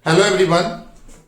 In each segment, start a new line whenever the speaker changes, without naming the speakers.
Hello everyone,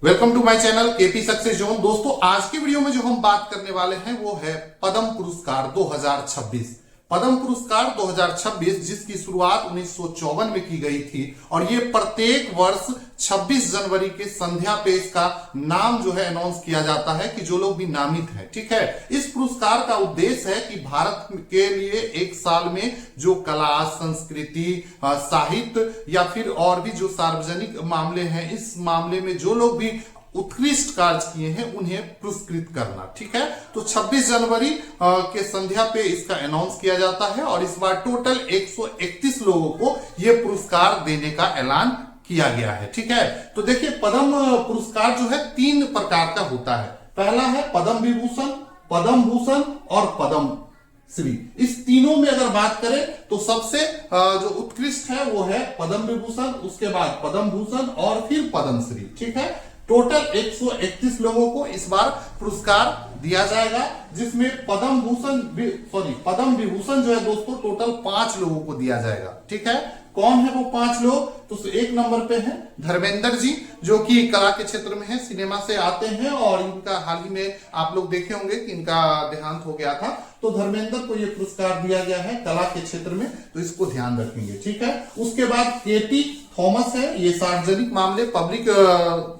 welcome to my channel KP success zone. दोस्तों, आज की वीडियो में जो हम बात करने वाले हैं वो है पद्म पुरस्कार 2026। पद्म पुरस्कार 2026 जिसकी शुरुआत 1954 में की गई थी और ये प्रत्येक वर्ष 26 जनवरी के संध्या पे इसका नाम जो है अनाउंस किया जाता है कि जो लोग भी नामित है। ठीक है, इस पुरस्कार का उद्देश्य है कि भारत के लिए एक साल में जो कला, संस्कृति, साहित्य या फिर और भी जो सार्वजनिक मामले हैं, इस मामले में जो लोग भी उत्कृष्ट कार्य किए हैं उन्हें पुरस्कृत करना। ठीक है, तो 26 जनवरी के संध्या पे इसका अनाउंस किया जाता है और इस बार टोटल 131 लोगों को यह पुरस्कार देने का ऐलान किया गया है। ठीक है, तो देखिए पद्म पुरस्कार जो है 3 प्रकार का होता है। पहला है पद्म विभूषण, पद्म भूषण और पद्म श्री। इस तीनों में अगर बात करें तो सबसे जो उत्कृष्ट है वो है पद्म विभूषण, उसके बाद पद्म भूषण और फिर पद्म श्री। ठीक है, टोटल 131 लोगों को इस बार पुरस्कार दिया जाएगा, जिसमें पद्म विभूषण जो है दोस्तों टोटल 5 लोगों को दिया जाएगा। ठीक है, कौन है वो 5 लोग? तो 1 नंबर पे है धर्मेंद्र जी, जो कि कला के क्षेत्र में है, सिनेमा से आते हैं और इनका हाल ही में आप लोग देखे होंगे कि इनका देहांत हो गया था। तो धर्मेंद्र को ये पुरस्कार दिया गया है कला के क्षेत्र में, तो इसको ध्यान रखेंगे। ठीक है, उसके बाद केटी थॉमस है, ये सार्वजनिक मामले, पब्लिक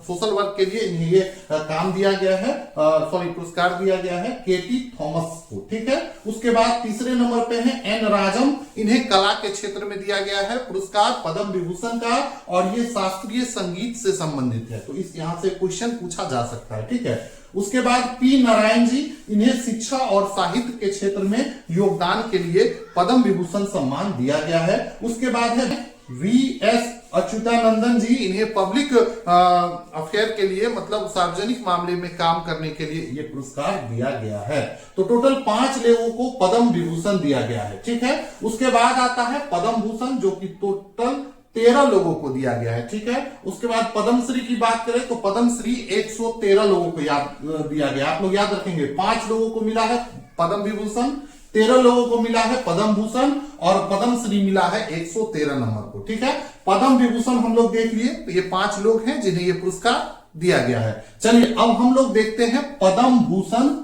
सोशल वर्क के लिए इन्हें ये काम दिया गया है, पुरस्कार दिया गया है केटी थॉमस को। ठीक है, उसके बाद तीसरे नंबर पे है एन राजम, इन्हें कला के क्षेत्र में दिया गया है पुरस्कार पद्म विभूषण का और ये शास्त्रीय संगीत से संबंधित है, तो इस यहां से क्वेश्चन पूछा जा सकता है। ठीक है, उसके बाद पी नारायण जी, इन्हें शिक्षा और साहित्य के क्षेत्र में योगदान के लिए पद्म विभूषण सम्मान दिया गया है। उसके बाद है वी.एस. अच्युतानंदन जी, इन्हें पब्लिक अफेयर के लिए मतलब सार्वजनिक मामले में काम करने के लिए यह पुरस्कार दिया गया है। तो टोटल 5 लोगों को पद्म विभूषण दिया गया है। ठीक है, उसके बाद आता है पद्म भूषण, जो कि टोटल 13 लोगों को दिया गया है। ठीक है, उसके बाद पद्मश्री की बात करें तो पद्मश्री 113 लोगों को दिया गया। आप लोग याद रखेंगे, 5 लोगों को मिला है पद्म विभूषण, 13 लोगों को मिला है पद्म भूषण और पद्मश्री मिला है 113 नंबर को। ठीक है, पद्म विभूषण हम लोग देख लिए, तो ये 5 लोग हैं जिन्हें ये पुरस्कार दिया गया है। चलिए अब हम लोग देखते हैं पद्म भूषण।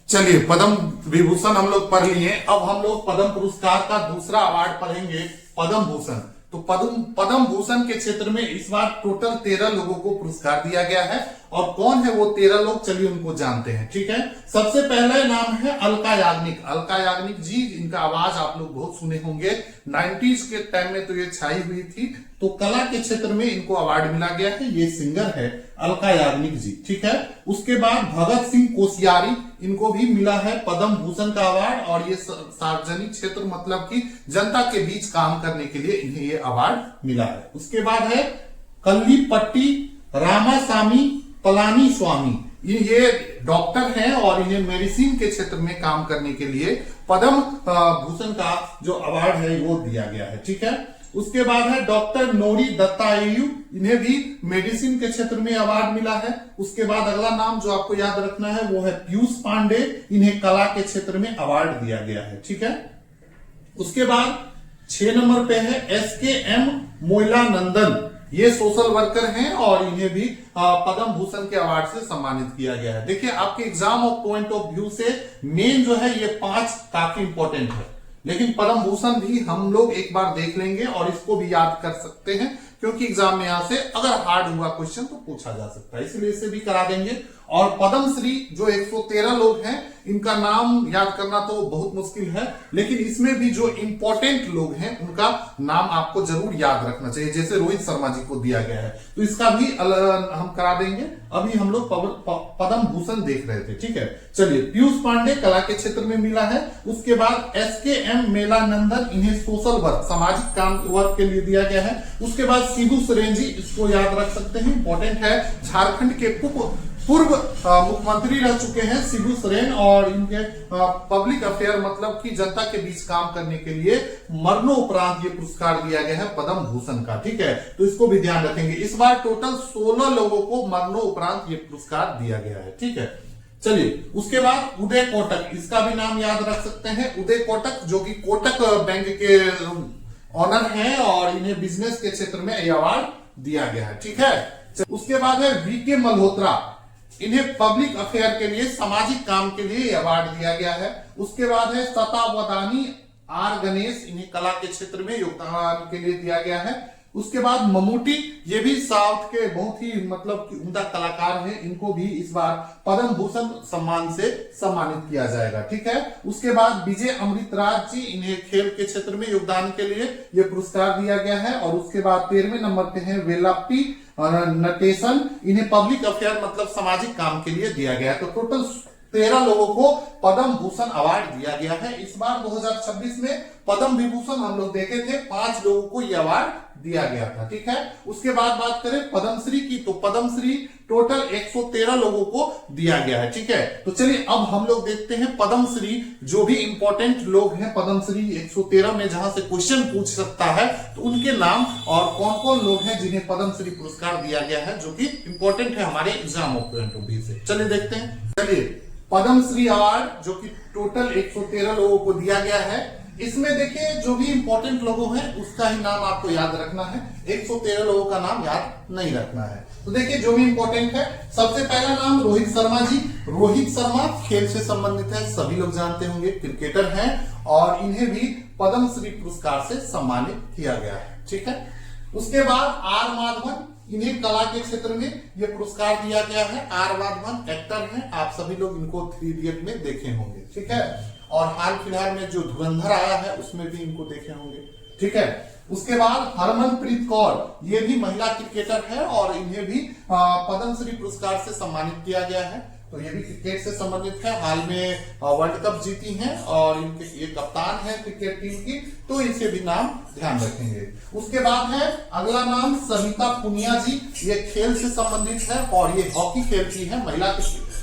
चलिए पद्म विभूषण हम लोग पढ़ लिए, अब हम लोग पद्म पुरस्कार का दूसरा अवार्ड पढ़ेंगे, पद्म भूषण। तो पद्म भूषण के क्षेत्र में इस बार टोटल 13 लोगों को पुरस्कार दिया गया है और कौन है वो 13 लोग, चलिए उनको जानते हैं। ठीक है, सबसे पहले नाम है अलका याग्निक। अलका याग्निक जी, इनका आवाज आप लोग बहुत सुने होंगे, 90s के टाइम में तो ये छाई हुई थी, तो कला के क्षेत्र में इनको अवार्ड मिला गया है। ये सिंगर है अलका याग्निक जी। ठीक है, उसके बाद भगत सिंह कोश्यारी, इनको भी मिला है पद्म भूषण का अवार्ड और ये सार्वजनिक क्षेत्र मतलब कि जनता के बीच काम करने के लिए इन्हें ये अवार्ड मिला है। उसके बाद है कल्लीपट्टी रामासामी पलानी स्वामी, ये डॉक्टर हैं और इन्हें मेडिसिन के क्षेत्र में काम करने के लिए पद्म भूषण का जो अवार्ड है वो दिया गया है। ठीक है, उसके बाद है डॉक्टर नोरी दत्तायु, इन्हें भी मेडिसिन के क्षेत्र में अवार्ड मिला है। उसके बाद अगला नाम जो आपको याद रखना है वो है पीयूष पांडे, इन्हें कला के क्षेत्र में अवार्ड दिया गया है। ठीक है, उसके बाद 6 नंबर पे है SKM मोइलानंदन, ये सोशल वर्कर हैं और इन्हें भी पद्म भूषण के अवार्ड से सम्मानित किया गया है। देखिए आपके exam of point of view से मेन जो है ये 5 काफी इंपॉर्टेंट है, लेकिन पद्म भूषण भी हम लोग एक बार देख लेंगे और इसको भी याद कर सकते हैं, क्योंकि एग्जाम में यहां से अगर हार्ड हुआ क्वेश्चन तो पूछा जा सकता है, इसलिए इसे भी करा देंगे। और पद्मश्री जो 113 लोग हैं, इनका नाम याद करना तो बहुत मुश्किल है, लेकिन इसमें भी जो इंपॉर्टेंट लोग हैं उनका नाम आपको जरूर याद रखना चाहिए, जैसे रोहित शर्मा जी को दिया गया है, तो इसका भी हम करा देंगे। अभी हम लोग पद्म भूषण देख रहे थे। ठीक है, चलिए पीयूष पांडे कला के क्षेत्र में मिला है। उसके बाद SKM मेलानंदन, इन्हें सोशल वर्क सामाजिक काम वर्क के लिए दिया गया है। उसके बाद शिबू सोरेन जी, इसको याद रख सकते हैं, इंपॉर्टेंट है, झारखंड के पूर्व मुख्यमंत्री रह चुके हैं शिबू सोरेन और इनके पब्लिक अफेयर मतलब कि जनता के बीच काम करने के लिए मरणोपरांत ये पुरस्कार दिया गया है पद्म भूषण का। ठीक है, तो इसको भी ध्यान रखेंगे। इस बार टोटल 16 लोगों को मरणोपरांत ये पुरस्कार दिया गया है। ठीक है, चलिए उसके बाद उदय कोटक, इसका भी नाम याद रख सकते हैं, उदय कोटक, जो कि कोटक बैंक के ऑनर हैं और इन्हें बिजनेस के क्षेत्र में ये अवार्ड दिया गया है। ठीक है, उसके बाद है वीके मल्होत्रा, इन्हें पब्लिक अफेयर के लिए, सामाजिक काम के लिए अवार्ड दिया गया है। उसके बाद है सतावदानी आर गणेश, इन्हें कला के क्षेत्र में योगदान के लिए दिया गया है। उसके बाद ममूटी, ये भी साउथ के बहुत ही मतलब उम्दा कलाकार हैं, इनको भी इस बार पद्म भूषण सम्मान से सम्मानित किया जाएगा। ठीक है, उसके बाद विजय अमृतराज जी, इन्हें खेल के क्षेत्र में योगदान के लिए ये पुरस्कार दिया गया है। और उसके बाद 13वें नंबर पे है वेलाप्पी नटेशन, इन्हें पब्लिक अफेयर मतलब सामाजिक काम के लिए दिया गया है। तो टोटल 13 लोगों को पद्म भूषण अवार्ड दिया गया है। इस बार 2026 में पद्म विभूषण हम लोग देखे थे, 5 लोगों को यह अवार्ड दिया गया था। ठीक है, उसके बाद बात करें पद्मश्री की, तो पद्मश्री टोटल 113 लोगों को दिया गया है। ठीक है, तो चलिए अब हम लोग देखते हैं पद्मश्री, जो भी इंपॉर्टेंट लोग हैं पद्मश्री 113 में जहां से क्वेश्चन पूछ सकता है, तो उनके नाम और कौन कौन लोग हैं जिन्हें पद्मश्री पुरस्कार दिया गया है, जो कि इंपॉर्टेंट है हमारे एग्जाम पॉइंट ऑफ व्यू से। चलिए देखते हैं। चलिए, पद्मश्री अवार्ड जो कि टोटल 113 लोगों को दिया गया है, इसमें देखिए जो भी इंपॉर्टेंट लोगों हैं उसका ही नाम आपको याद रखना है, 113 लोगों का नाम याद नहीं रखना है। तो देखिए जो भी इंपॉर्टेंट है, सबसे पहला नाम रोहित शर्मा जी। रोहित शर्मा खेल से संबंधित है, सभी लोग जानते होंगे, क्रिकेटर हैं और इन्हें भी पद्मश्री पुरस्कार से सम्मानित किया गया है। ठीक है, उसके बाद आर माधवन, इन्हें कला के क्षेत्र में यह पुरस्कार दिया गया है। आर माधवन एक्टर हैं, आप सभी लोग इनको 3 इडियट में देखे होंगे। ठीक है, और हाल फिलहाल में जो धुरंधर आया है उसमें भी इनको देखे होंगे। ठीक है, उसके बाद हरमनप्रीत कौर, ये भी महिला क्रिकेटर है और इन्हें भी पद्मश्री पुरस्कार से सम्मानित किया गया है। तो ये भी क्रिकेट से संबंधित है, हाल में वर्ल्ड कप जीती हैं और इनके ये कप्तान है क्रिकेट टीम की, तो इनसे भी नाम ध्यान रखेंगे। उसके बाद है अगला नाम सविता पुनिया जी, ये खेल से संबंधित है और ये हॉकी खेलती है, महिला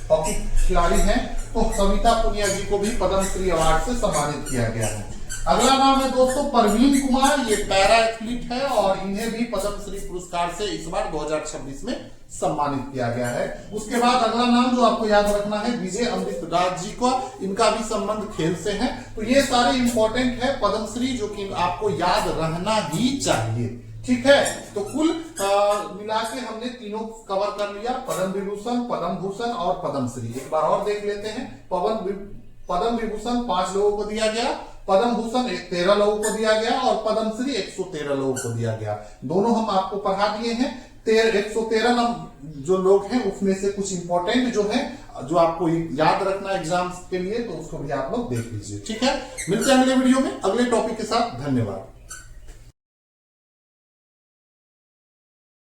हॉकी खिलाड़ी हैं, तो सविता पुनिया जी को भी पद्मश्री अवार्ड से सम्मानित किया गया है। अगला नाम है दोस्तों परवीन कुमार, ये पैरा एथलीट है और इन्हें भी पद्मश्री पुरस्कार से इस बार 2026 में सम्मानित किया गया है। उसके बाद अगला नाम जो आपको याद रखना है विजय अमृतराज जी का, इनका भी संबंध खेल से है। तो ये सारे इंपॉर्टेंट है पद्मश्री, जो कि आपको याद रहना ही चाहिए। ठीक है, तो कुल मिला के हमने तीनों कवर कर लिया, पद्म विभूषण, पद्म भूषण और पद्मश्री। एक बार और देख लेते हैं। पद्म विभूषण 5 लोगों को दिया गया, पद्म भूषण 13 लोगों को दिया गया और पद्मश्री 113 लोगों को दिया गया। दोनों हम आपको पढ़ा दिए हैं। 113 जो लोग हैं उसमें से कुछ इंपॉर्टेंट जो है, जो आपको याद रखना एग्जाम्स के लिए, तो उसको भी आप लोग देख लीजिए। ठीक है, मिलते हैं अगले वीडियो में अगले टॉपिक के साथ। धन्यवाद।